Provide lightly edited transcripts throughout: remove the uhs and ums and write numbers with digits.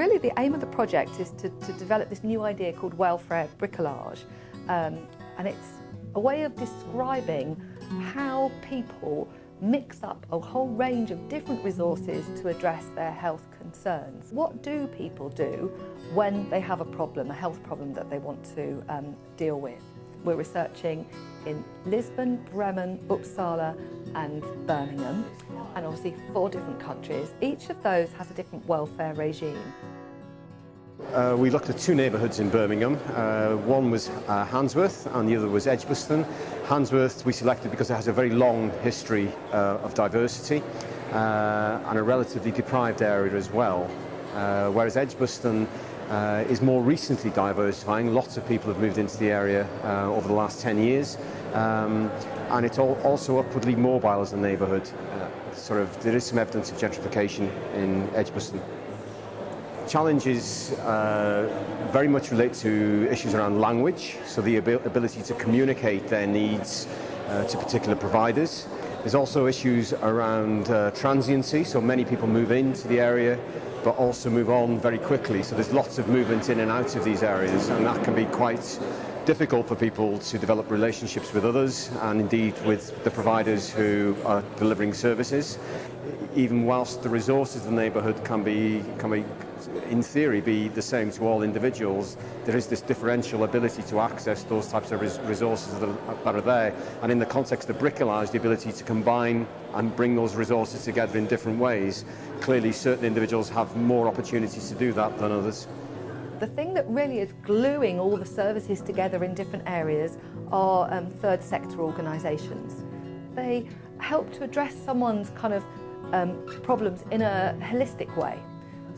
Really the aim of the project is to develop this new idea called Welfare Bricolage, and it's a way of describing how people mix up a whole range of different resources to address their health concerns. What do people do when they have a problem, a health problem that they want to deal with? We're researching in Lisbon, Bremen, Uppsala and Birmingham, and obviously 4 different countries. Each of those has a different welfare regime. We looked at 2 neighbourhoods in Birmingham. One was Handsworth and the other was Edgbaston. Handsworth we selected because it has a very long history of diversity and a relatively deprived area as well, whereas Edgbaston is more recently diversifying. Lots of people have moved into the area over the last 10 years, and it's also upwardly mobile as a neighbourhood. There is some evidence of gentrification in Edgbaston. Challenges very much relate to issues around language, so the ability to communicate their needs to particular providers. There's also issues around transiency, so many people move into the area but also move on very quickly, so there's lots of movement in and out of these areas, and that can be quite difficult for people to develop relationships with others and indeed with the providers who are delivering services. Even whilst the resources of the neighbourhood can be in theory be the same to all individuals, there is this differential ability to access those types of resources that are there, and in the context of bricolage, the ability to combine and bring those resources together in different ways. Clearly certain individuals have more opportunities to do that than others. The thing that really is gluing all the services together in different areas are third sector organisations. They help to address someone's kind of problems in a holistic way.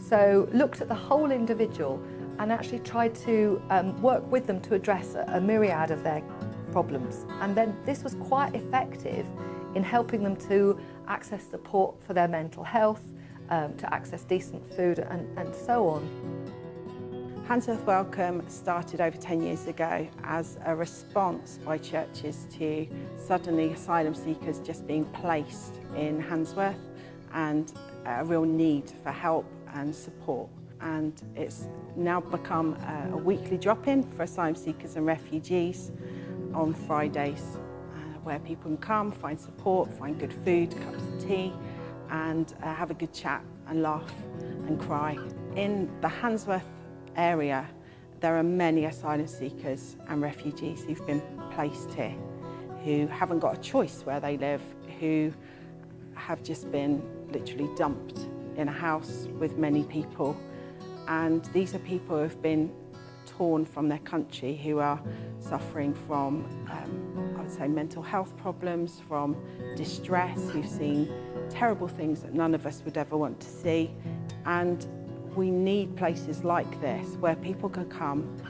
So looked at the whole individual and actually tried to work with them to address a myriad of their problems. And then this was quite effective in helping them to access support for their mental health, to access decent food and so on. Handsworth Welcome started over 10 years ago as a response by churches to suddenly asylum seekers just being placed in Handsworth and a real need for help and support. And it's now become a weekly drop-in for asylum seekers and refugees on Fridays, where people can come, find support, find good food, cups of tea, and have a good chat and laugh and cry. In the Handsworth area, there are many asylum seekers and refugees who've been placed here, who haven't got a choice where they live, who have just been literally dumped in a house with many people. And these are people who have been torn from their country, who are suffering from, I would say, mental health problems, from distress, who've seen terrible things that none of us would ever want to see. And we need places like this where people can come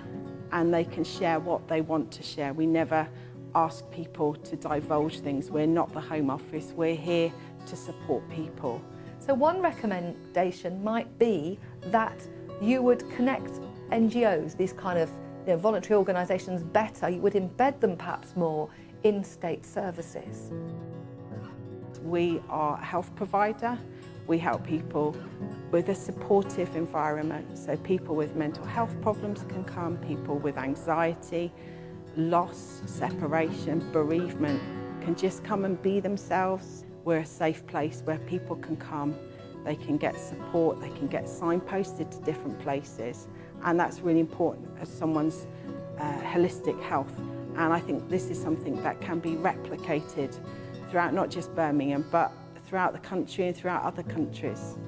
and they can share what they want to share. We never ask people to divulge things. We're not the Home Office. We're here to support people. So one recommendation might be that you would connect NGOs, these kind of voluntary organisations, better. You would embed them perhaps more in state services. We are a health provider. We help people with a supportive environment. So people with mental health problems can come, people with anxiety, loss, separation, bereavement can just come and be themselves. We're a safe place where people can come, they can get support, they can get signposted to different places. And that's really important as someone's holistic health. And I think this is something that can be replicated throughout not just Birmingham, but throughout the country and throughout other countries.